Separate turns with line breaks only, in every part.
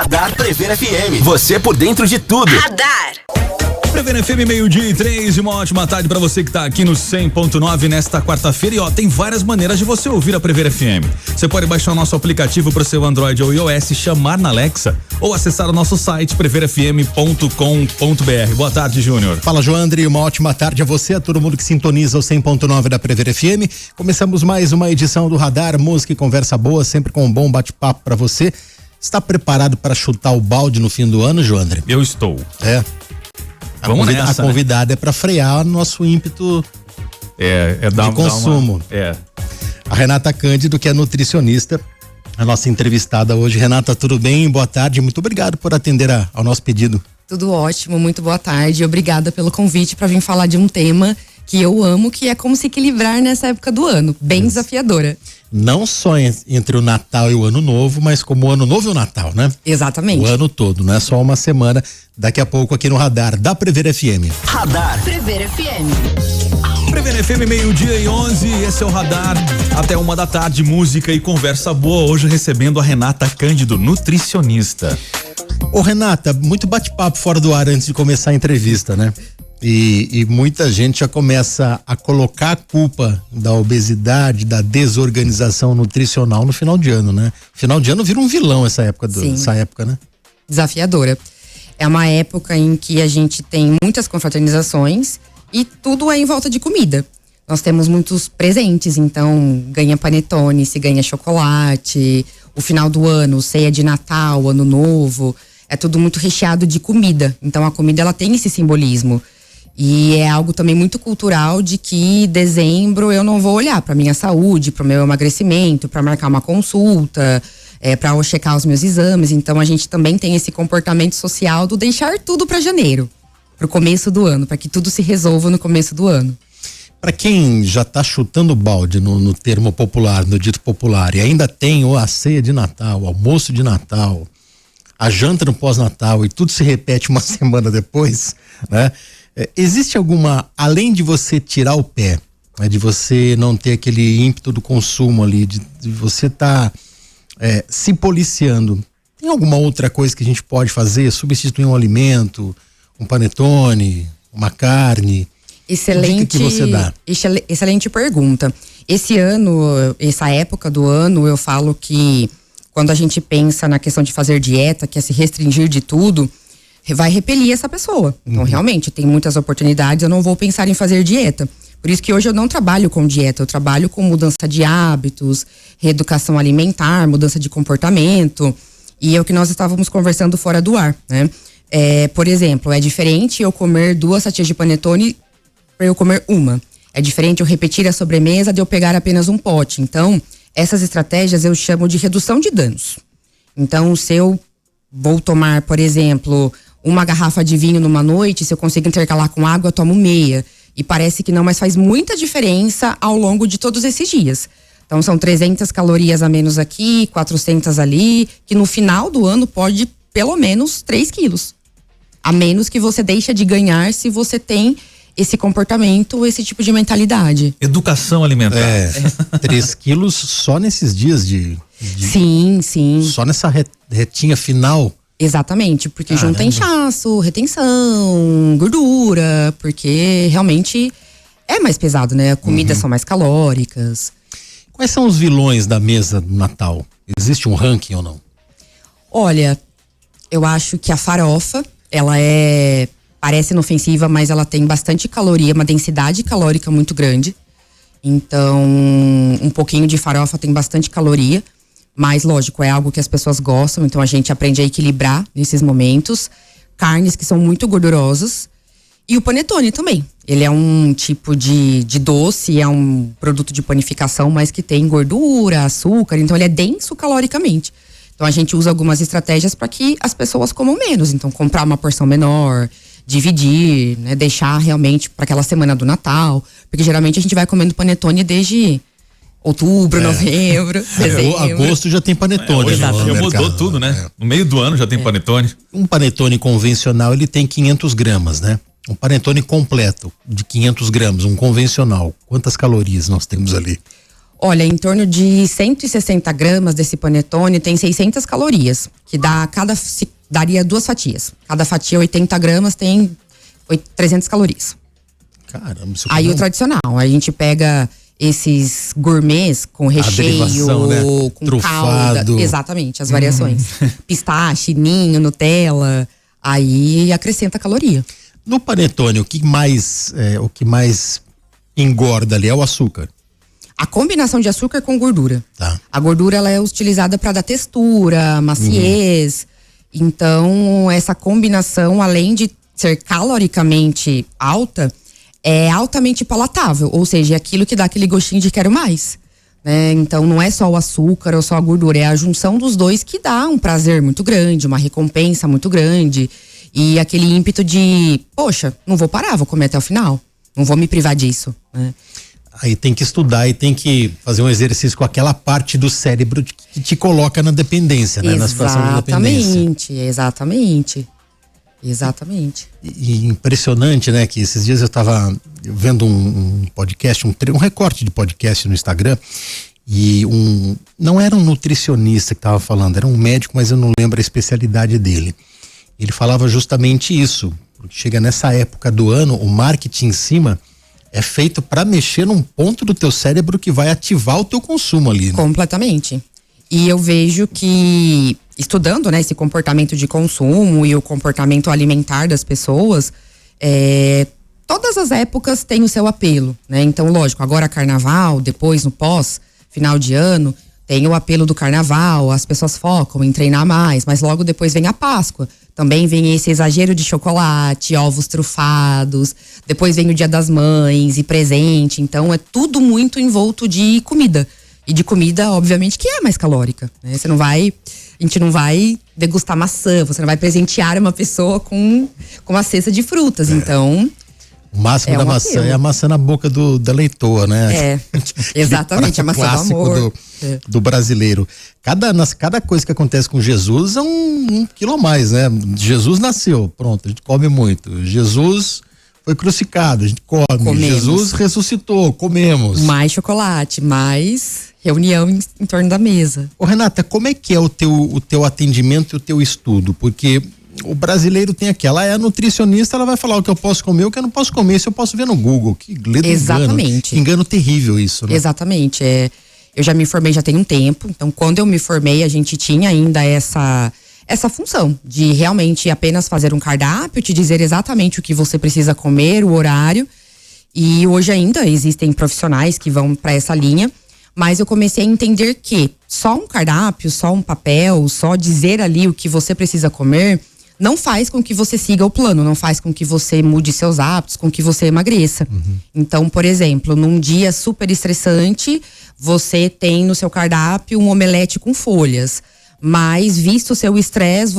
Radar Prever FM. Você por dentro de tudo.
Radar.
Prever FM 12:03 e uma ótima tarde pra você que tá aqui no 100.9 nesta quarta-feira. E ó, tem várias maneiras de você ouvir a Prever FM. Você pode baixar o nosso aplicativo pro seu Android ou iOS, chamar na Alexa ou acessar o nosso site preverfm.com.br. Boa tarde, Júnior.
Fala, Joandre, uma ótima tarde a você, a todo mundo que sintoniza o 100.9 da Prever FM. Começamos mais uma edição do Radar, música e conversa boa, sempre com um bom bate-papo pra você. Está preparado para chutar o balde no fim do ano, Joandre?
Eu estou.
É. A convidada é para frear nosso ímpeto de consumo. A Renata Cândido, que é nutricionista, a nossa entrevistada hoje. Renata, tudo bem? Boa tarde, muito obrigado por atender ao nosso pedido.
Tudo ótimo, muito boa tarde. Obrigada pelo convite para vir falar de um tema que eu amo, que é como se equilibrar nessa época do ano, bem desafiadora.
Não só entre o Natal e o Ano Novo, mas como o Ano Novo e o Natal, né?
Exatamente.
O ano todo, não é só uma semana. Daqui a pouco aqui no Radar da Prever FM.
Radar
Prever FM.
Prever FM 12:11, esse é o Radar, até 1 da tarde, música e conversa boa, hoje recebendo a Renata Cândido, nutricionista.
Ô Renata, muito bate-papo fora do ar antes de começar a entrevista, né? E muita gente já começa a colocar a culpa da obesidade, da desorganização nutricional no final de ano, né? Final de ano vira um vilão essa época, né?
Desafiadora. É uma época em que a gente tem muitas confraternizações e tudo é em volta de comida. Nós temos muitos presentes, então ganha panetone, se ganha chocolate, o final do ano, ceia de Natal, Ano Novo, é tudo muito recheado de comida. Então a comida ela tem esse simbolismo. E é algo também muito cultural de que dezembro eu não vou olhar para minha saúde, para o meu emagrecimento, para marcar uma consulta, para eu checar os meus exames. Então a gente também tem esse comportamento social do deixar tudo para janeiro, para o começo do ano, para que tudo se resolva no começo do ano.
Para quem já tá chutando balde no termo popular, no dito popular, e ainda tem a ceia de Natal, o almoço de Natal, a janta no pós-Natal e tudo se repete uma semana depois, né? Existe alguma, além de você tirar o pé, né, de você não ter aquele ímpeto do consumo ali, de você tá se policiando, tem alguma outra coisa que a gente pode fazer? Substituir um alimento, um panetone, uma carne?
Excelente,
que você dá?
Excelente pergunta. Esse ano, essa época do ano, eu falo que quando a gente pensa na questão de fazer dieta, que é se restringir de tudo, vai repelir essa pessoa. Então, realmente, tem muitas oportunidades, eu não vou pensar em fazer dieta. Por isso que hoje eu não trabalho com dieta, eu trabalho com mudança de hábitos, reeducação alimentar, mudança de comportamento. E é o que nós estávamos conversando fora do ar, né? Por exemplo, é diferente eu comer 2 fatias de panetone para eu comer uma. É diferente eu repetir a sobremesa de eu pegar apenas um pote. Então, essas estratégias eu chamo de redução de danos. Então, se eu vou tomar, por exemplo, uma garrafa de vinho numa noite, se eu consigo intercalar com água, eu tomo meia. E parece que não, mas faz muita diferença ao longo de todos esses dias. Então são 300 calorias a menos aqui, 400 ali, que no final do ano pode pelo menos 3 quilos. A menos que você deixa de ganhar se você tem esse comportamento, esse tipo de mentalidade.
Educação alimentar.
3 quilos só nesses dias de...
Sim.
Só nessa retinha final.
Exatamente, porque junta inchaço, retenção, gordura, porque realmente é mais pesado, né? Comidas são mais calóricas.
Quais são os vilões da mesa do Natal? Existe um ranking ou não?
Olha, eu acho que a farofa, ela parece inofensiva, mas ela tem bastante caloria, uma densidade calórica muito grande. Então, um pouquinho de farofa tem bastante caloria. Mas, lógico, é algo que as pessoas gostam, então a gente aprende a equilibrar nesses momentos. Carnes que são muito gordurosas. E o panetone também. Ele é um tipo de doce, é um produto de panificação, mas que tem gordura, açúcar, então ele é denso caloricamente. Então a gente usa algumas estratégias para que as pessoas comam menos. Então, comprar uma porção menor, dividir, né, deixar realmente para aquela semana do Natal. Porque geralmente a gente vai comendo panetone desde outubro, novembro, dezembro.
Agosto já tem panetone.
Já mudou tudo, né? No meio do ano já tem panetone.
Um panetone convencional, ele tem 500 gramas, né? Um panetone completo de 500 gramas, um convencional. Quantas calorias nós temos ali?
Olha, em torno de 160 gramas desse panetone tem 600 calorias, que daria 2 fatias. Cada fatia 80 gramas tem 300 calorias.
Caramba, isso
Aí o tradicional, a gente pega esses gourmets com recheio,
né?
com
Trufado.
calda. Exatamente, as variações. Pistache, ninho, Nutella, aí acrescenta caloria.
No panetone, o que mais engorda ali é o açúcar.
A combinação de açúcar com gordura.
Tá.
A gordura ela é utilizada para dar textura, maciez. Então, essa combinação, além de ser caloricamente alta, é altamente palatável. Ou seja, é aquilo que dá aquele gostinho de quero mais. Né? Então, não é só o açúcar ou só a gordura, é a junção dos dois que dá um prazer muito grande, uma recompensa muito grande. E aquele ímpeto de, poxa, não vou parar, vou comer até o final. Não vou me privar disso. Né?
Aí tem que estudar e tem que fazer um exercício com aquela parte do cérebro que te coloca na dependência, né? Na situação de dependência. Exatamente. E impressionante, né? Que esses dias eu tava vendo um podcast, um recorte de podcast no Instagram e não era um nutricionista que tava falando, era um médico, mas eu não lembro a especialidade dele. Ele falava justamente isso, porque chega nessa época do ano, o marketing em cima é feito para mexer num ponto do teu cérebro que vai ativar o teu consumo ali. Né?
Completamente. E eu vejo que, estudando, né, esse comportamento de consumo e o comportamento alimentar das pessoas, todas as épocas têm o seu apelo, né? Então, lógico, agora carnaval, depois no pós, final de ano, tem o apelo do carnaval, as pessoas focam em treinar mais, mas logo depois vem a Páscoa. Também vem esse exagero de chocolate, ovos trufados, depois vem o Dia das Mães e presente. Então é tudo muito envolto de comida. E de comida, obviamente, que é mais calórica. Né? A gente não vai degustar maçã, você não vai presentear uma pessoa com uma cesta de frutas. Então.
O máximo da maçã apelo. É a maçã na boca da leitoa, né?
Exatamente, a maçã do amor.
Do brasileiro. Cada coisa que acontece com Jesus é um quilo a mais, né? Jesus nasceu, pronto, a gente come muito. Jesus foi crucificado, a gente come. Comemos. Jesus ressuscitou, comemos.
Mais chocolate, mais reunião em torno da mesa.
Ô Renata, como é que é o teu atendimento e o teu estudo? Porque o brasileiro tem aquela, é a nutricionista, ela vai falar o que eu posso comer, o que eu não posso comer, se eu posso ver no Google. Que
exatamente.
Engano terrível isso, né?
Exatamente, eu já me formei já tem um tempo, então quando eu me formei a gente tinha ainda essa função de realmente apenas fazer um cardápio, te dizer exatamente o que você precisa comer, o horário, e hoje ainda existem profissionais que vão para essa linha, mas eu comecei a entender que só um cardápio, só um papel, só dizer ali o que você precisa comer, não faz com que você siga o plano, não faz com que você mude seus hábitos, com que você emagreça. Então, por exemplo, num dia super estressante, você tem no seu cardápio um omelete com folhas. Mas, visto o seu estresse,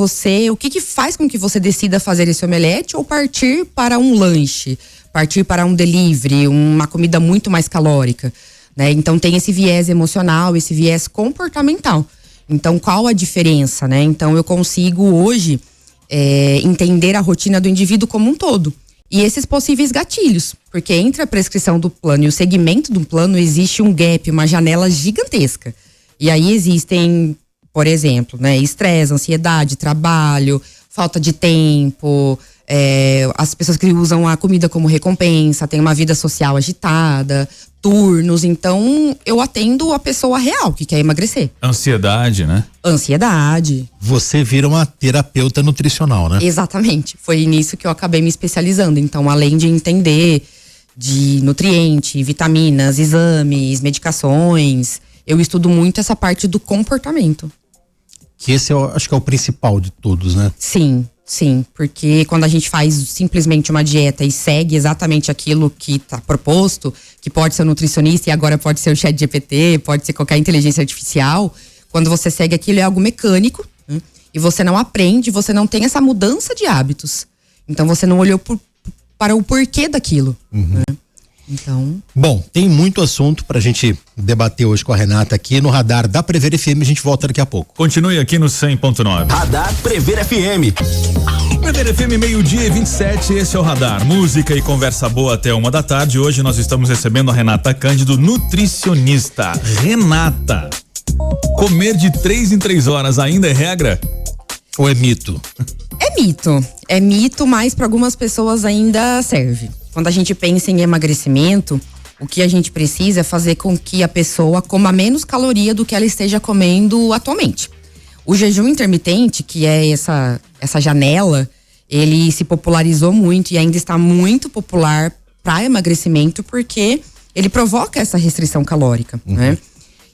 o que faz com que você decida fazer esse omelete ou partir para um lanche, partir para um delivery, uma comida muito mais calórica, né? Então, tem esse viés emocional, esse viés comportamental. Então, qual a diferença, né? Então, eu consigo hoje entender a rotina do indivíduo como um todo. E esses possíveis gatilhos, porque entre a prescrição do plano e o segmento do plano existe um gap, uma janela gigantesca. E aí existem, por exemplo, né, estresse, ansiedade, trabalho, falta de tempo, as pessoas que usam a comida como recompensa, tem uma vida social agitada, turnos. Então, eu atendo a pessoa real que quer emagrecer.
Ansiedade, né?
Ansiedade.
Você vira uma terapeuta nutricional, né?
Exatamente. Foi nisso que eu acabei me especializando. Então, além de entender de nutriente, vitaminas, exames, medicações, eu estudo muito essa parte do comportamento.
Que esse acho que é o principal de todos, né?
Sim, porque quando a gente faz simplesmente uma dieta e segue exatamente aquilo que está proposto, que pode ser o nutricionista e agora pode ser o ChatGPT, pode ser qualquer inteligência artificial, quando você segue aquilo é algo mecânico, né? E você não aprende, você não tem essa mudança de hábitos. Então você não olhou para o porquê daquilo, né? Então.
Bom, tem muito assunto pra gente debater hoje com a Renata aqui no Radar da Prever FM. A gente volta daqui a pouco.
Continue aqui no 100.9.
Radar Prever FM.
Primeira FM, meio-dia e 27, esse é o Radar. Música e conversa boa até 1h da tarde. Hoje nós estamos recebendo a Renata Cândido, nutricionista. Renata, comer de 3 em 3 horas ainda é regra?
Ou é mito?
É mito, mas para algumas pessoas ainda serve. Quando a gente pensa em emagrecimento, o que a gente precisa é fazer com que a pessoa coma menos caloria do que ela esteja comendo atualmente. O jejum intermitente, que é essa janela, ele se popularizou muito e ainda está muito popular para emagrecimento porque ele provoca essa restrição calórica, né?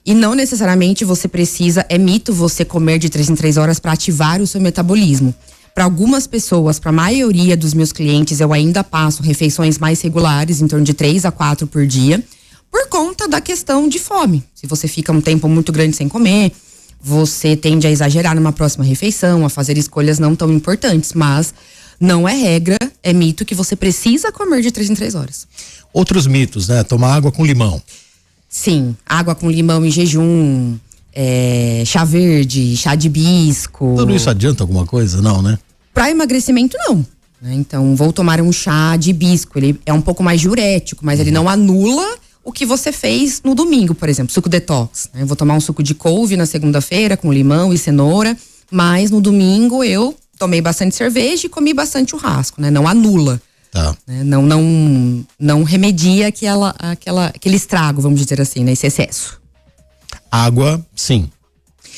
E não necessariamente você precisa, é mito você comer de 3 em 3 horas para ativar o seu metabolismo. Para algumas pessoas, para a maioria dos meus clientes, eu ainda passo refeições mais regulares, em torno de 3 a 4 por dia, por conta da questão de fome. Se você fica um tempo muito grande sem comer, você tende a exagerar numa próxima refeição, a fazer escolhas não tão importantes, mas não é regra, é mito que você precisa comer de 3 em 3 horas.
Outros mitos, né? Tomar água com limão.
Sim, água com limão em jejum, chá verde, chá de hibisco.
Tudo isso adianta alguma coisa? Não, né?
Para emagrecimento, não. Então, vou tomar um chá de hibisco, ele é um pouco mais diurético, mas ele não anula o que você fez no domingo, por exemplo, suco detox. Vou tomar um suco de couve na segunda-feira com limão e cenoura, mas no domingo eu tomei bastante cerveja e comi bastante churrasco, né? Não anula.
Tá.
Não remedia aquele estrago, vamos dizer assim, né? Esse excesso.
Água, sim.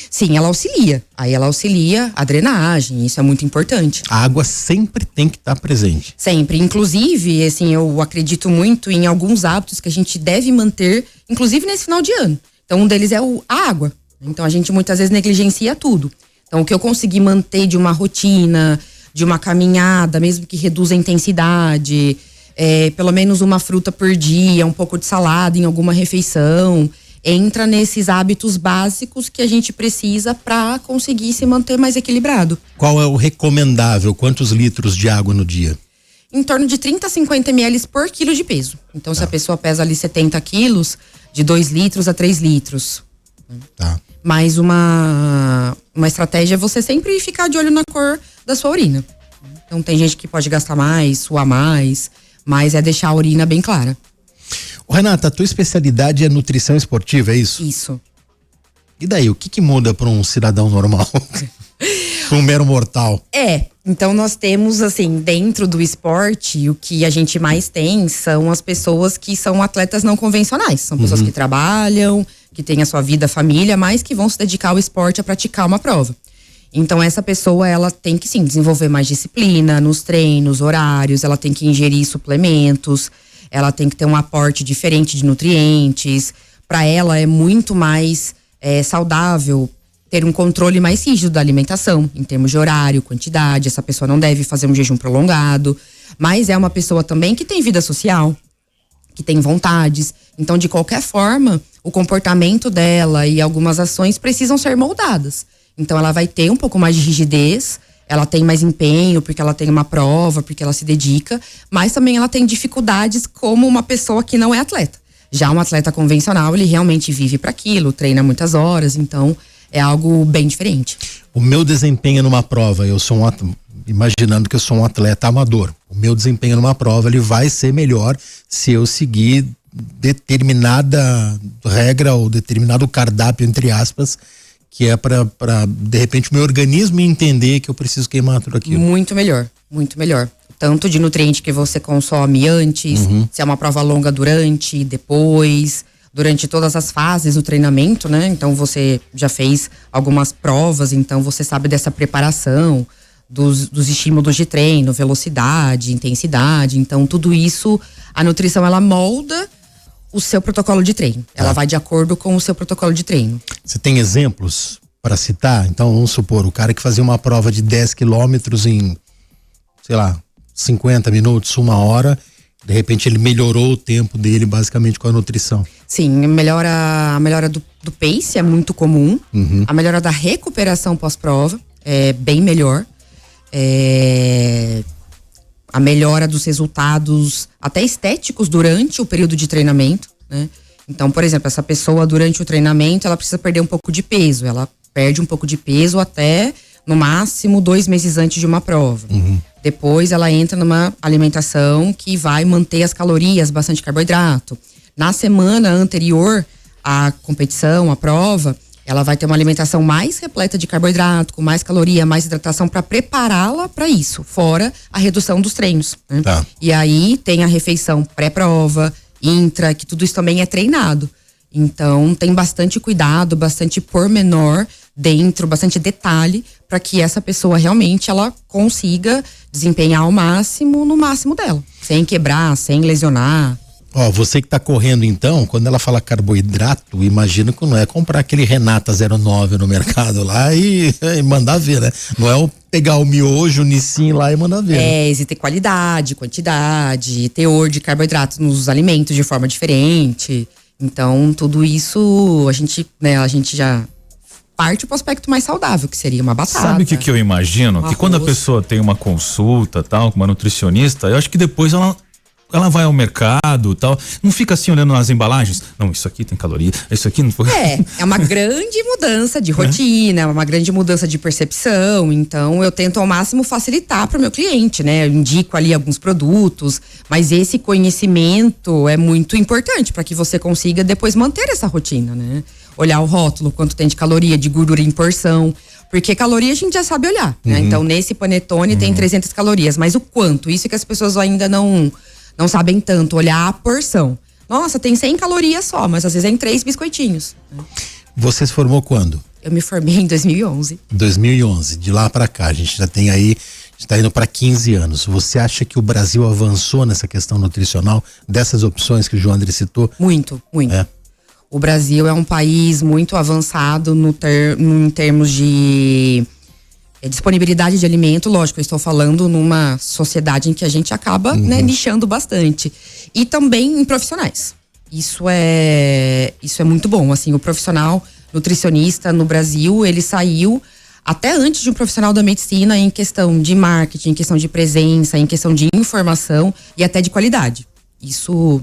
Sim, ela auxilia. Aí ela auxilia a drenagem, isso é muito importante.
A água sempre tem que estar presente.
Sempre. Inclusive, assim, eu acredito muito em alguns hábitos que a gente deve manter, inclusive nesse final de ano. Então, um deles é a água. Então, a gente muitas vezes negligencia tudo. Então, o que eu consegui manter de uma rotina, de uma caminhada, mesmo que reduza a intensidade, pelo menos uma fruta por dia, um pouco de salada em alguma refeição, entra nesses hábitos básicos que a gente precisa para conseguir se manter mais equilibrado.
Qual é o recomendável? Quantos litros de água no dia?
Em torno de 30 a 50 ml por quilo de peso. Então, se a pessoa pesa ali 70 quilos, de 2 litros a 3 litros.
Tá.
Mas uma estratégia é você sempre ficar de olho na cor da sua urina. Então, tem gente que pode gastar mais, suar mais, mas é deixar a urina bem clara.
Renata, a tua especialidade é nutrição esportiva, é isso?
Isso.
E daí, o que muda para um cidadão normal? Para um mero mortal?
Então nós temos, assim, dentro do esporte, o que a gente mais tem são as pessoas que são atletas não convencionais. São pessoas que trabalham, que têm a sua vida, família, mas que vão se dedicar ao esporte a praticar uma prova. Então essa pessoa, ela tem que sim, desenvolver mais disciplina nos treinos, horários, ela tem que ingerir suplementos, ela tem que ter um aporte diferente de nutrientes. Para ela é muito mais saudável ter um controle mais rígido da alimentação, em termos de horário, quantidade. Essa pessoa não deve fazer um jejum prolongado, mas é uma pessoa também que tem vida social, que tem vontades. Então, de qualquer forma, o comportamento dela e algumas ações precisam ser moldadas. Então, ela vai ter um pouco mais de rigidez, ela tem mais empenho porque ela tem uma prova, porque ela se dedica, mas também ela tem dificuldades como uma pessoa que não é atleta. Já um atleta convencional, ele realmente vive para aquilo, treina muitas horas, então é algo bem diferente.
O meu desempenho numa prova, eu sou imaginando que eu sou um atleta amador. O meu desempenho numa prova, ele vai ser melhor se eu seguir determinada regra ou determinado cardápio, entre aspas, que é para de repente o meu organismo entender que eu preciso queimar tudo aquilo.
Muito melhor, muito melhor. Tanto de nutriente que você consome antes, se é uma prova longa durante, depois, durante todas as fases do treinamento, né? Então você já fez algumas provas, então você sabe dessa preparação, dos estímulos de treino, velocidade, intensidade. Então tudo isso, a nutrição ela molda o seu protocolo de treino. Ela vai de acordo com o seu protocolo de treino.
Você tem exemplos para citar? Então, vamos supor, o cara que fazia uma prova de 10 quilômetros em, sei lá, 50 minutos, 1 hora, de repente ele melhorou o tempo dele basicamente com a nutrição.
Sim, a melhora do pace é muito comum. A melhora da recuperação pós-prova é bem melhor. A melhora dos resultados até estéticos durante o período de treinamento, né? Então, por exemplo, essa pessoa durante o treinamento, ela precisa perder um pouco de peso. Ela perde um pouco de peso até, no máximo, 2 meses antes de uma prova. Depois ela entra numa alimentação que vai manter as calorias, bastante carboidrato. Na semana anterior à competição, à prova, ela vai ter uma alimentação mais repleta de carboidrato, com mais caloria, mais hidratação, para prepará-la para isso, fora a redução dos treinos. Né?
Tá.
E aí tem a refeição pré-prova, intra, que tudo isso também é treinado. Então tem bastante cuidado, bastante pormenor dentro, bastante detalhe, para que essa pessoa realmente ela consiga desempenhar ao máximo, no máximo dela, sem quebrar, sem lesionar.
Ó, você que tá correndo então, quando ela fala carboidrato, imagina que não é comprar aquele Renata 09 no mercado lá e mandar ver, né? Não é pegar o miojo, o Nissin lá e mandar ver.
É, existe qualidade, quantidade, teor de carboidratos nos alimentos de forma diferente. Então, tudo isso a gente já parte pro aspecto mais saudável, que seria uma batata.
Sabe o que eu imagino? Que quando a pessoa tem uma consulta, tal, com uma nutricionista, eu acho que depois ela vai ao mercado, tal, não fica assim olhando as embalagens. Não, isso aqui tem caloria, isso aqui não foi.
É uma grande mudança de rotina, é uma grande mudança de percepção. Então eu tento ao máximo facilitar para o meu cliente, né? Eu indico ali alguns produtos, mas esse conhecimento é muito importante para que você consiga depois manter essa rotina, né? Olhar o rótulo, quanto tem de caloria, de gordura em porção. Porque caloria a gente já sabe olhar, né? Então nesse panetone tem 300 calorias, mas o quanto? Isso é que as pessoas ainda não sabem tanto, olhar a porção. Nossa, tem 100 calorias só, mas às vezes é em 3 biscoitinhos.
Você se formou quando?
Eu me formei em 2011.
2011. De lá pra cá, a gente já tem aí, está indo para 15 anos. Você acha que o Brasil avançou nessa questão nutricional, dessas opções que o João André citou?
Muito, muito.
É.
O Brasil é um país muito avançado em termos de disponibilidade de alimento. Lógico, eu estou falando numa sociedade em que a gente acaba nichando bastante. E também em profissionais. Isso é muito bom. Assim, o profissional nutricionista no Brasil, ele saiu até antes de um profissional da medicina em questão de marketing, em questão de presença, em questão de informação e até de qualidade. Isso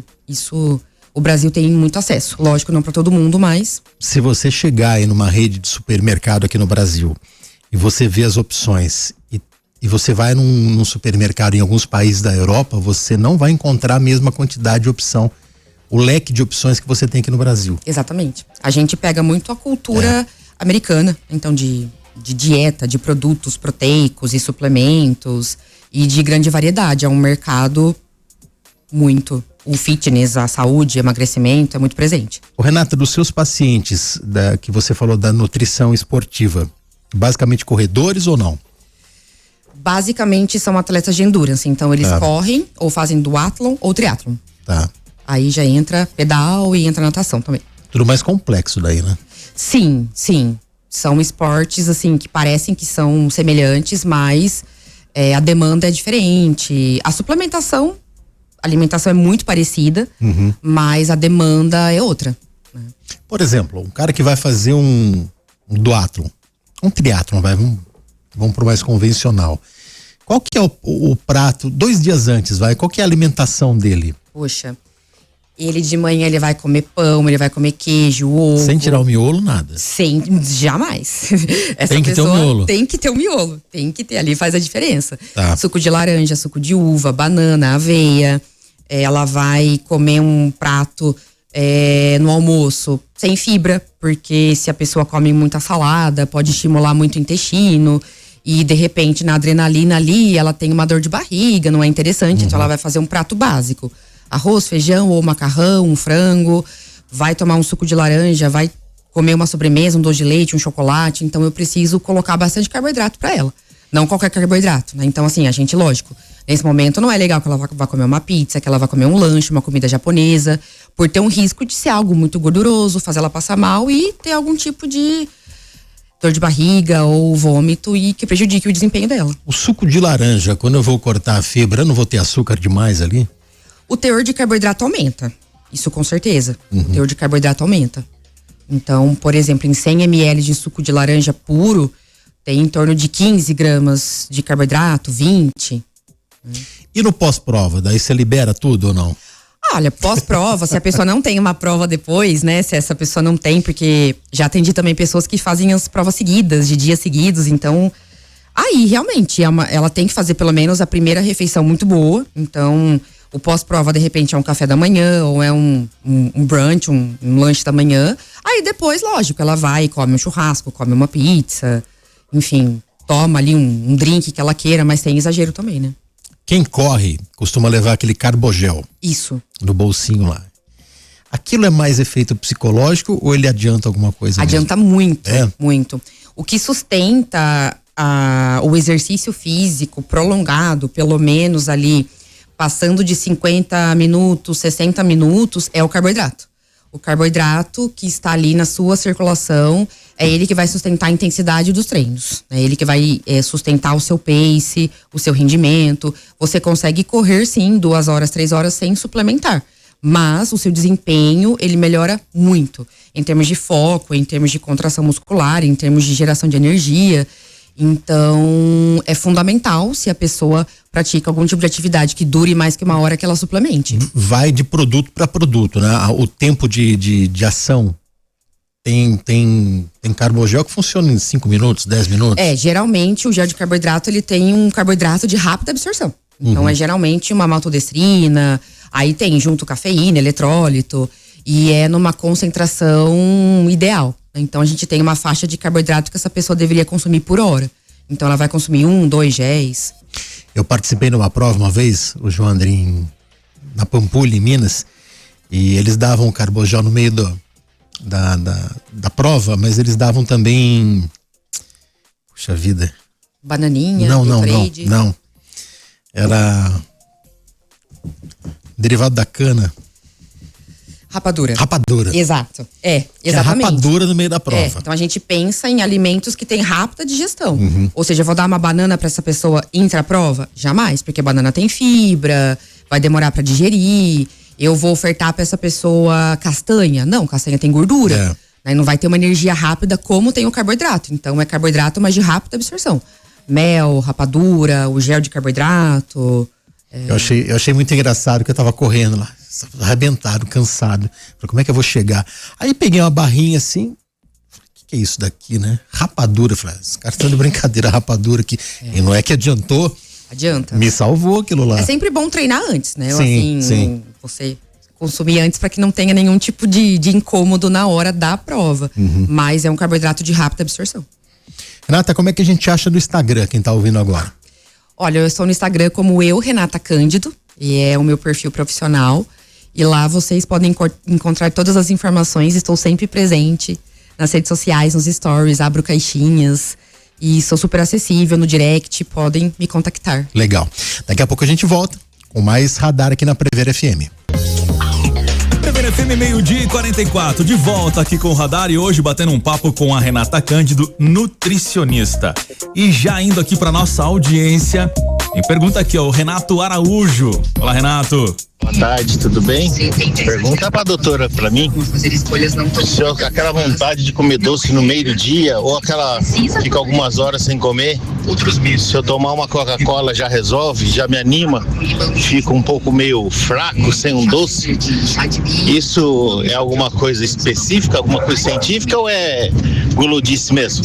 o Brasil tem muito acesso. Lógico, não para todo mundo, mas...
Se você chegar aí numa rede de supermercado aqui no Brasil e você vê as opções e você vai num supermercado em alguns países da Europa, você não vai encontrar a mesma quantidade de opção, o leque de opções que você tem aqui no Brasil.
Exatamente. A gente pega muito a cultura americana, então de dieta, de produtos proteicos e suplementos e de grande variedade. É um mercado muito... O fitness, a saúde, emagrecimento é muito presente.
O Renata, dos seus pacientes que você falou da nutrição esportiva, basicamente corredores ou não?
Basicamente são atletas de endurance, então eles correm ou fazem duatlon ou triatlon.
Tá.
Aí já entra pedal e entra natação também.
Tudo mais complexo daí, né?
Sim. São esportes assim que parecem que são semelhantes, mas a demanda é diferente. A suplementação, a alimentação é muito parecida, mas a demanda é outra. Né?
Por exemplo, um cara que vai fazer um duatlon, um triatlon, vamos pro mais convencional. Qual que é o prato, 2 dias antes, qual que é a alimentação dele?
Poxa, ele de manhã ele vai comer pão, ele vai comer queijo, ovo.
Sem tirar o miolo, nada.
Jamais. Essa
tem que ter o miolo.
Tem que ter o miolo. Tem que ter, ali faz a diferença.
Tá.
Suco de laranja, suco de uva, banana, aveia. Ela vai comer um prato no almoço sem fibra, porque se a pessoa come muita salada, pode estimular muito o intestino. E de repente, na adrenalina ali, ela tem uma dor de barriga, não é interessante. Então ela vai fazer um prato básico. Arroz, feijão ou macarrão, um frango, vai tomar um suco de laranja, vai comer uma sobremesa, um doce de leite, um chocolate. Então eu preciso colocar bastante carboidrato para ela. Não qualquer carboidrato, né? Então assim, a gente, lógico, nesse momento não é legal que ela vá comer uma pizza, que ela vá comer um lanche, uma comida japonesa, por ter um risco de ser algo muito gorduroso, fazer ela passar mal e ter algum tipo de dor de barriga ou vômito e que prejudique o desempenho dela.
O suco de laranja, quando eu vou cortar a fibra, eu não vou ter açúcar demais ali?
O teor de carboidrato aumenta, isso com certeza. O teor de carboidrato aumenta. Então, por exemplo, em 100 ml de suco de laranja puro, tem em torno de 15 gramas de carboidrato, 20.
E no pós-prova, daí você libera tudo ou não?
Olha, pós-prova, se a pessoa não tem uma prova depois, né? Se essa pessoa não tem, porque já atendi também pessoas que fazem as provas seguidas, de dias seguidos, então Aí, realmente, ela tem que fazer pelo menos a primeira refeição muito boa. Então, o pós-prova, de repente, é um café da manhã ou é um brunch, um lanche da manhã. Aí depois, lógico, ela vai e come um churrasco, come uma pizza, enfim, toma ali um drink que ela queira, mas tem exagero também, né?
Quem corre costuma levar aquele carbogel.
Isso.
No bolsinho lá. Aquilo é mais efeito psicológico ou ele adianta alguma coisa?
Adianta
mesmo?
muito, muito. O que sustenta o exercício físico prolongado, pelo menos ali, passando de 50 minutos, 60 minutos, é o carboidrato. O carboidrato que está ali na sua circulação, é ele que vai sustentar a intensidade dos treinos. É ele que vai sustentar o seu pace, o seu rendimento. Você consegue correr, sim, 2 horas, 3 horas sem suplementar. Mas o seu desempenho, ele melhora muito. Em termos de foco, em termos de contração muscular, em termos de geração de energia. Então, é fundamental, se a pessoa pratica algum tipo de atividade que dure mais que 1 hora, que ela suplemente.
Vai de produto para produto, né? O tempo de ação tem carbogel que funciona em 5 minutos, 10 minutos?
Geralmente o gel de carboidrato, ele tem um carboidrato de rápida absorção. Então, é geralmente uma maltodextrina, aí tem junto cafeína, eletrólito, e é numa concentração ideal. Então, a gente tem uma faixa de carboidrato que essa pessoa deveria consumir por hora. Então, ela vai consumir 1, 2 géis.
Eu participei numa prova uma vez, o João André, na Pampulha, em Minas, e eles davam carbogel no meio da prova, mas eles davam também, puxa vida.
Bananinha,
não. Era derivado da cana.
Rapadura. Exato. Exatamente.
Que é a rapadura no meio da prova.
Então a gente pensa em alimentos que têm rápida digestão. Ou seja, eu vou dar uma banana para essa pessoa intra-prova? Jamais, porque a banana tem fibra, vai demorar para digerir. Eu vou ofertar para essa pessoa castanha? Não, castanha tem gordura. Né? Não vai ter uma energia rápida como tem o carboidrato. Então é carboidrato, mas de rápida absorção. Mel, rapadura, o gel de carboidrato.
Eu achei muito engraçado que eu tava correndo lá, arrebentado, cansado. Falei, como é que eu vou chegar? Aí peguei uma barrinha assim, falei, que é isso daqui, né? Rapadura. Falei, os caras estão de brincadeira, rapadura aqui. E não é que adiantou.
Adianta.
Me salvou aquilo lá.
É sempre bom treinar antes, né?
Sim.
Você consumir antes para que não tenha nenhum tipo de incômodo na hora da prova. Mas é um carboidrato de rápida absorção.
Renata, como é que a gente acha no Instagram, quem tá ouvindo agora?
Olha, eu estou no Instagram como Renata Cândido, e é o meu perfil profissional. E lá vocês podem encontrar todas as informações. Estou sempre presente nas redes sociais, nos stories, abro caixinhas. E sou super acessível no direct, podem me contactar.
Legal. Daqui a pouco a gente volta com mais Radar aqui na Prever FM.
Prever FM, 12:44, de volta aqui com o Radar e hoje batendo um papo com a Renata Cândido, nutricionista. E já indo aqui para nossa audiência, tem pergunta aqui, ó, o Renato Araújo. Olá, Renato.
Boa tarde, tudo bem? Pergunta pra doutora, pra mim, se eu, aquela vontade de comer doce no meio do dia, ou aquela fica algumas horas sem comer, se eu tomar uma Coca-Cola já resolve, já me anima, fico um pouco meio fraco sem um doce. Isso é alguma coisa específica, alguma coisa científica ou é gulodice mesmo?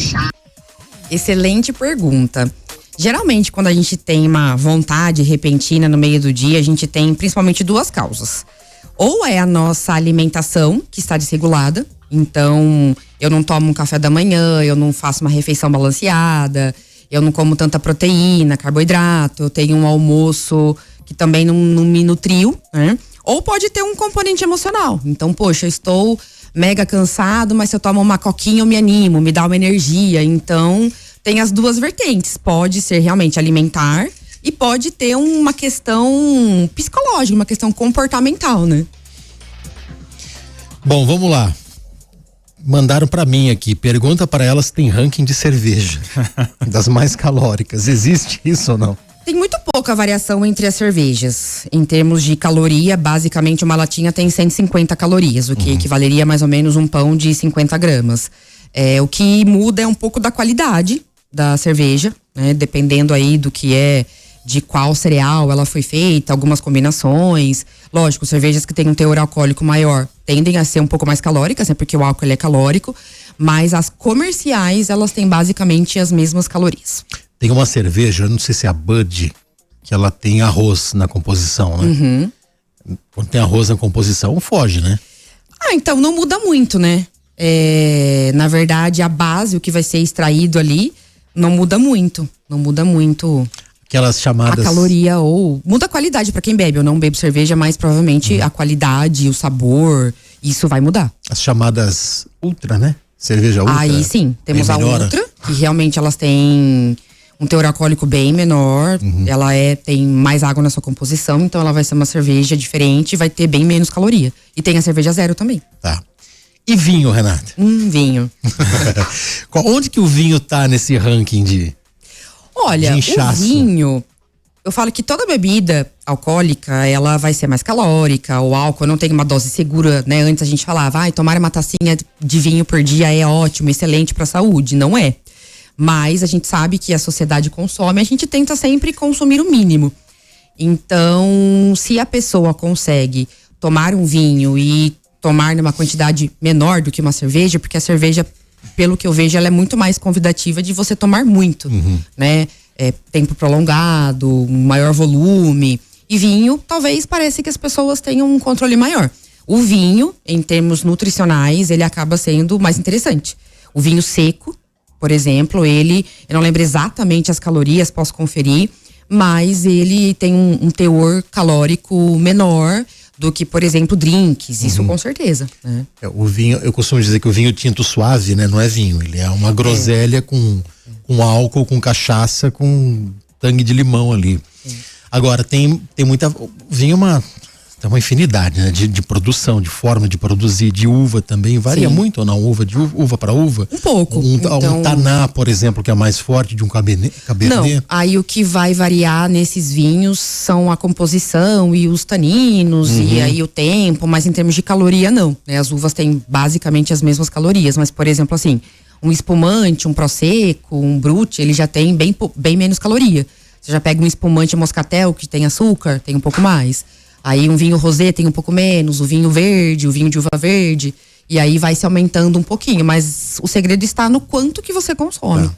Excelente pergunta. Geralmente, quando a gente tem uma vontade repentina no meio do dia, a gente tem principalmente 2 causas. Ou é a nossa alimentação, que está desregulada. Então, eu não tomo um café da manhã, eu não faço uma refeição balanceada, eu não como tanta proteína, carboidrato, eu tenho um almoço que também não me nutriu, né? Ou pode ter um componente emocional. Então, poxa, eu estou mega cansado, mas se eu tomo uma coquinha eu me animo, me dá uma energia. Então, tem as 2 vertentes. Pode ser realmente alimentar e pode ter uma questão psicológica, uma questão comportamental, né?
Bom, vamos lá. Mandaram pra mim aqui, pergunta para elas se tem ranking de cerveja, das mais calóricas. Existe isso ou não?
Tem muito pouca variação entre as cervejas. Em termos de caloria, basicamente uma latinha tem 150 calorias, o que equivaleria a mais ou menos um pão de 50 gramas. O que muda é um pouco da qualidade da cerveja, né? Dependendo aí do que é, de qual cereal ela foi feita, algumas combinações. Lógico, cervejas que têm um teor alcoólico maior tendem a ser um pouco mais calóricas, né? Porque o álcool ele é calórico, mas as comerciais, elas têm basicamente as mesmas calorias.
Tem uma cerveja, eu não sei se é a Bud, que ela tem arroz na composição, né? Quando tem arroz na composição, foge, né?
Então não muda muito, né? Na verdade, a base, o que vai ser extraído ali, não muda muito. Não muda muito
aquelas chamadas...
a caloria ou... Muda a qualidade pra quem bebe. Eu não bebo cerveja, mas provavelmente a qualidade, o sabor, isso vai mudar.
As chamadas Ultra, né? Cerveja Ultra.
Aí sim, temos a Ultra, que realmente elas têm um teor alcoólico bem menor, ela tem mais água na sua composição, então ela vai ser uma cerveja diferente e vai ter bem menos caloria. E tem a cerveja zero também.
Tá. E vinho, Renata?
Vinho.
Onde que o vinho tá nesse ranking de...
Olha, o vinho, eu falo que toda bebida alcoólica, ela vai ser mais calórica, o álcool não tem uma dose segura, né? Antes a gente falava, tomar uma tacinha de vinho por dia é ótimo, excelente pra saúde. Não é. Mas a gente sabe que a sociedade consome, a gente tenta sempre consumir o mínimo. Então, se a pessoa consegue tomar um vinho e tomar numa quantidade menor do que uma cerveja, porque a cerveja, pelo que eu vejo, ela é muito mais convidativa de você tomar muito, né? Tempo prolongado, um maior volume. E vinho, talvez pareça que as pessoas tenham um controle maior. O vinho, em termos nutricionais, ele acaba sendo mais interessante. O vinho seco, por exemplo, eu não lembro exatamente as calorias, posso conferir, mas ele tem um teor calórico menor do que, por exemplo, drinks, isso com certeza, né?
O vinho, eu costumo dizer que o vinho tinto suave, né? Não é vinho, ele é uma groselha com álcool, com cachaça, com tangue de limão ali. Agora, tem muita... O vinho tem uma infinidade, né? De produção, de forma de produzir, de uva também, varia muito ou não? Uva para uva?
Um pouco.
Um taná, por exemplo, que é mais forte, de um cabernet?
Não, aí o que vai variar nesses vinhos são a composição e os taninos e aí o tempo, mas em termos de caloria não, né? As uvas têm basicamente as mesmas calorias, mas por exemplo assim, um espumante, um prosecco, um brut, ele já tem bem menos caloria. Você já pega um espumante moscatel que tem açúcar, tem um pouco mais. Aí um vinho rosé tem um pouco menos, o vinho verde, o vinho de uva verde. E aí vai se aumentando um pouquinho, mas o segredo está no quanto que você consome.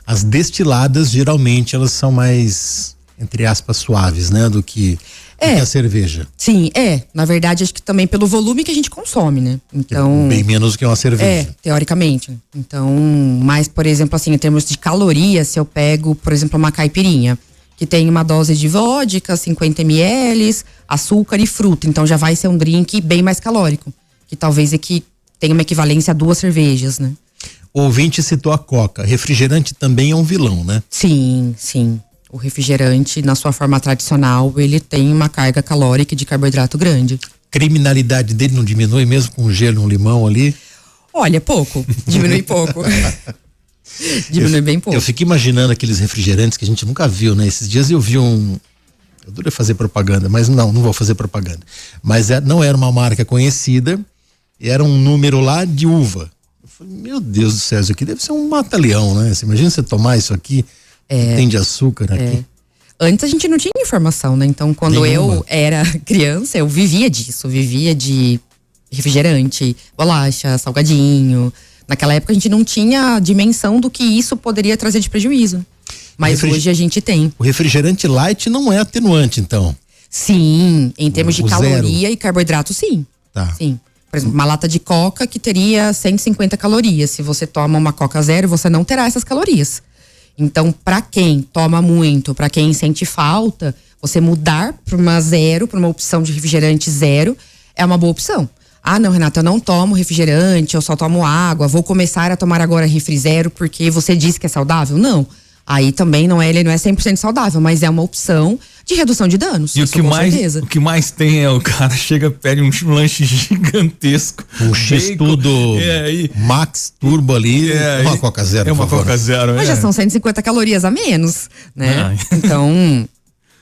As destiladas, geralmente, elas são mais, entre aspas, suaves, né? Do que a cerveja.
Sim, na verdade, acho que também pelo volume que a gente consome, né? Então...
Bem menos do que uma cerveja.
Teoricamente. Então, mas, por exemplo, assim, em termos de calorias, se eu pego, por exemplo, uma caipirinha, que tem uma dose de vodka, 50 ml, açúcar e fruta. Então já vai ser um drink bem mais calórico. Que talvez tenha uma equivalência a 2 cervejas, né?
O ouvinte citou a Coca. Refrigerante também é um vilão, né?
Sim. O refrigerante, na sua forma tradicional, ele tem uma carga calórica de carboidrato grande.
Criminalidade dele não diminui mesmo com gelo e um limão ali?
Olha, pouco. Diminui pouco. Diminui bem pouco.
Eu fico imaginando aqueles refrigerantes que a gente nunca viu, né? Esses dias eu vi eu adorei fazer propaganda, mas não vou fazer propaganda. Mas não era uma marca conhecida, era um número lá de uva. Eu falei, meu Deus do céu, isso aqui deve ser um mata-leão, né? Você imagina você tomar isso aqui, tem de açúcar aqui.
Antes a gente não tinha informação, né? Então quando eu era criança, eu vivia disso, vivia de refrigerante, bolacha, salgadinho. Naquela época a gente não tinha a dimensão do que isso poderia trazer de prejuízo. Mas hoje a gente tem.
O refrigerante light não é atenuante, então?
Sim, em termos de caloria e carboidrato, sim.
Tá.
Sim. Por exemplo, uma lata de coca que teria 150 calorias. Se você toma uma coca zero, você não terá essas calorias. Então, para quem toma muito, para quem sente falta, você mudar para uma zero, para uma opção de refrigerante zero, é uma boa opção. Ah, não, Renata, eu não tomo refrigerante, eu só tomo água, vou começar a tomar agora refri zero porque você disse que é saudável? Não. Aí também ele não é 100% saudável, mas é uma opção de redução de danos.
E o que mais tem o cara chega, pede um lanche gigantesco.
Um X-Tudo Max Turbo ali, uma Coca Zero,
uma Coca Zero.
Mas já são 150 calorias a menos, né? Então...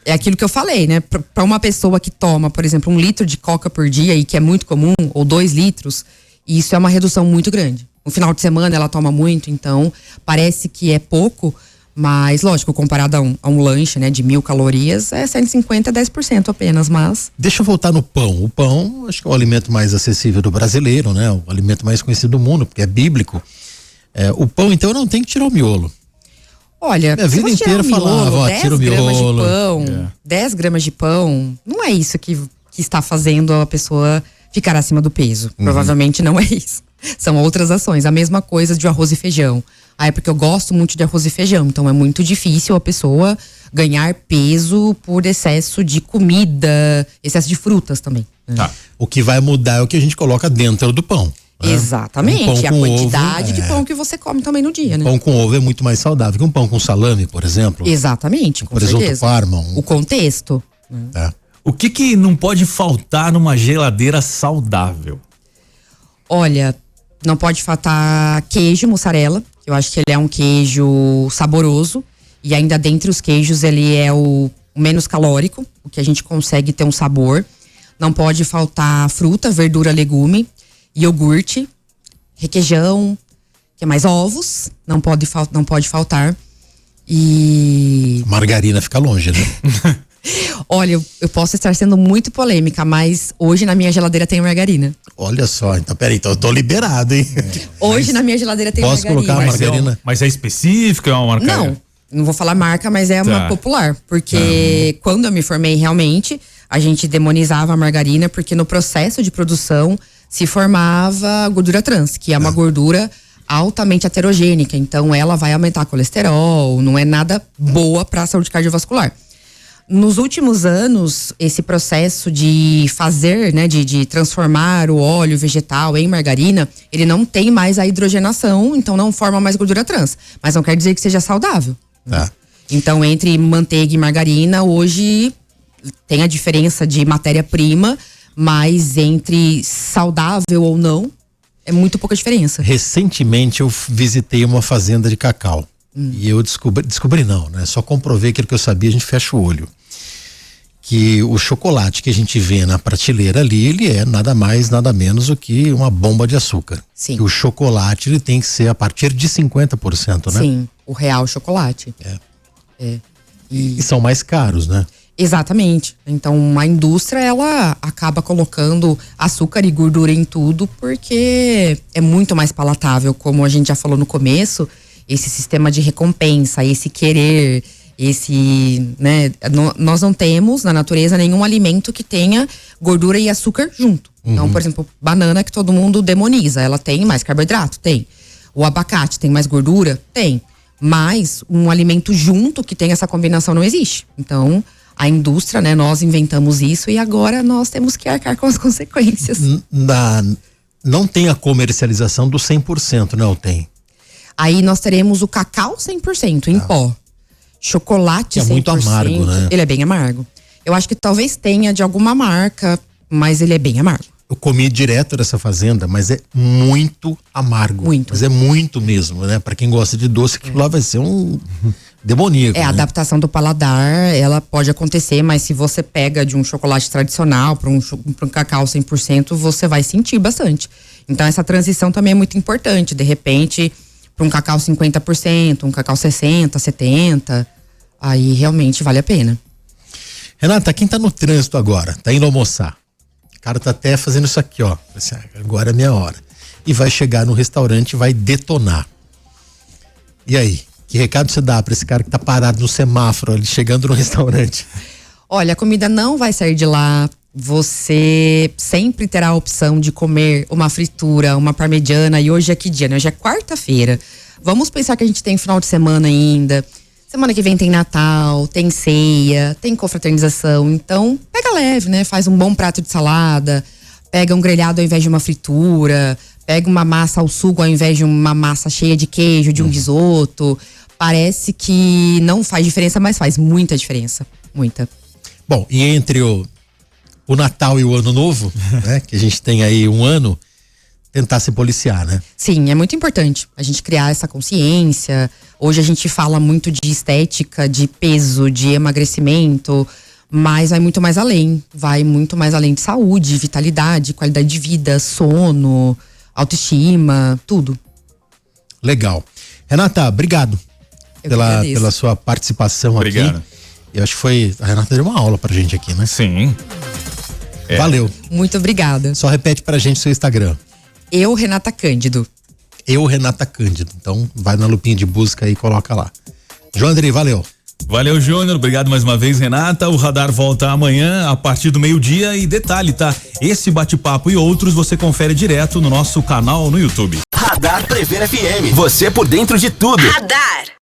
É aquilo que eu falei, né? Para uma pessoa que toma, por exemplo, 1 litro de coca por dia e que é muito comum, ou 2 litros, isso é uma redução muito grande. No final de semana ela toma muito, então parece que é pouco, mas lógico, comparado a um lanche, né, de 1000 calorias, é 150, 10% apenas, mas...
Deixa eu voltar no pão. O pão, acho que é o alimento mais acessível do brasileiro, né? O alimento mais conhecido do mundo, porque é bíblico. O pão, então, não tem que tirar o miolo.
Olha,
minha vida inteira falava, tira o
10 gramas de
miolo.
pão, 10 gramas de pão, não é isso que está fazendo a pessoa ficar acima do peso. Provavelmente não é isso. São outras ações. A mesma coisa de arroz e feijão. É porque eu gosto muito de arroz e feijão, então é muito difícil a pessoa ganhar peso por excesso de comida, excesso de frutas também.
Tá. O que vai mudar é o que a gente coloca dentro do pão. Né?
Exatamente, a quantidade de pão que você come também no dia, né?
Pão com ovo é muito mais saudável que um pão com salame, por exemplo.
Exatamente, com
presunto
certeza.
Parma.
O contexto.
Tá.
O que não pode faltar numa geladeira saudável?
Olha, não pode faltar queijo, mussarela. Eu acho que ele é um queijo saboroso. E ainda dentre os queijos, ele é o menos calórico, o que a gente consegue ter um sabor. Não pode faltar fruta, verdura, legume, iogurte, requeijão, que é mais ovos, não pode faltar. E
margarina fica longe, né?
Olha, eu posso estar sendo muito polêmica, mas hoje na minha geladeira tem margarina.
Olha só, então peraí, então eu tô liberado, hein?
Hoje na minha geladeira tem
posso
margarina.
Colocar a margarina?
Mas é específico, é uma marca?
Não vou falar marca, mas é uma popular. Porque quando eu me formei realmente, a gente demonizava a margarina porque no processo de produção se formava gordura trans, que é uma gordura altamente aterogênica. Então ela vai aumentar colesterol, não é nada boa para a saúde cardiovascular. Nos últimos anos, esse processo de fazer, né, de transformar o óleo vegetal em margarina, ele não tem mais a hidrogenação, então não forma mais gordura trans. Mas não quer dizer que seja saudável.
Tá.
Então, entre manteiga e margarina, hoje tem a diferença de matéria-prima, mas entre saudável ou não, é muito pouca diferença.
Recentemente eu visitei uma fazenda de cacau. E eu descobri não, né? Só comprovei aquilo que eu sabia, a gente fecha o olho. Que o chocolate que a gente vê na prateleira ali, ele é nada mais, nada menos do que uma bomba de açúcar.
Sim.
E o chocolate, ele tem que ser a partir de 50%, né?
Sim, o real chocolate.
E são mais caros, né?
Exatamente. Então, a indústria, ela acaba colocando açúcar e gordura em tudo porque é muito mais palatável, como a gente já falou no começo, esse sistema de recompensa, esse querer, né? Nós não temos na natureza nenhum alimento que tenha gordura e açúcar junto. Então, por exemplo, banana que todo mundo demoniza, ela tem mais carboidrato? Tem. O abacate tem mais gordura? Tem. Mas um alimento junto que tem essa combinação não existe. Então, a indústria, né? Nós inventamos isso e agora nós temos que arcar com as consequências.
Não tem a comercialização do 100%, não tem?
Aí nós teremos o cacau 100% em pó. Chocolate 100%.
É muito amargo, né?
Ele é bem amargo. Eu acho que talvez tenha de alguma marca, mas ele é bem amargo.
Eu comi direto dessa fazenda, mas é muito amargo.
Muito.
Mas é muito mesmo, né? Pra quem gosta de doce, aquilo lá vai ser um demoníaco.
A adaptação do paladar, ela pode acontecer, mas se você pega de um chocolate tradicional para um cacau 100%, você vai sentir bastante. Então essa transição também é muito importante. De repente, para um cacau 50%, um cacau 60%, 70%, aí realmente vale a pena.
Renata, quem tá no trânsito agora, tá indo almoçar. O cara tá até fazendo isso aqui, ó. Assim, agora é minha hora. E vai chegar no restaurante e vai detonar. E aí? Que recado você dá pra esse cara que tá parado no semáforo ali, chegando no restaurante?
Olha, a comida não vai sair de lá. Você sempre terá a opção de comer uma fritura, uma parmegiana. E hoje é que dia, né? Hoje é quarta-feira. Vamos pensar que a gente tem final de semana ainda. Semana que vem tem Natal, tem ceia, tem confraternização. Então, pega leve, né? Faz um bom prato de salada, pega um grelhado ao invés de uma fritura, pega uma massa ao sugo ao invés de uma massa cheia de queijo, de um risoto. Parece que não faz diferença, mas faz muita diferença. Muita.
Bom, e entre o Natal e o Ano Novo, né? Que a gente tem aí um ano, tentar se policiar, né?
Sim, é muito importante a gente criar essa consciência. Hoje a gente fala muito de estética, de peso, de emagrecimento, mas vai muito mais além. Vai muito mais além de saúde, vitalidade, qualidade de vida, sono, autoestima, tudo.
Legal. Renata, obrigado pela sua participação.
Obrigado.
Aqui. Eu acho que a Renata deu uma aula pra gente aqui, né?
Sim.
Valeu.
Muito obrigada.
Só repete pra gente o seu Instagram.
Eu, Renata Cândido.
Eu, Renata Cândido. Então, vai na lupinha de busca aí e coloca lá. João Andrei, valeu.
Valeu, Júnior. Obrigado mais uma vez, Renata. O Radar volta amanhã a partir do meio-dia. E detalhe, tá? Esse bate-papo e outros você confere direto no nosso canal no YouTube.
Radar Prever FM. Você por dentro de tudo.
Radar.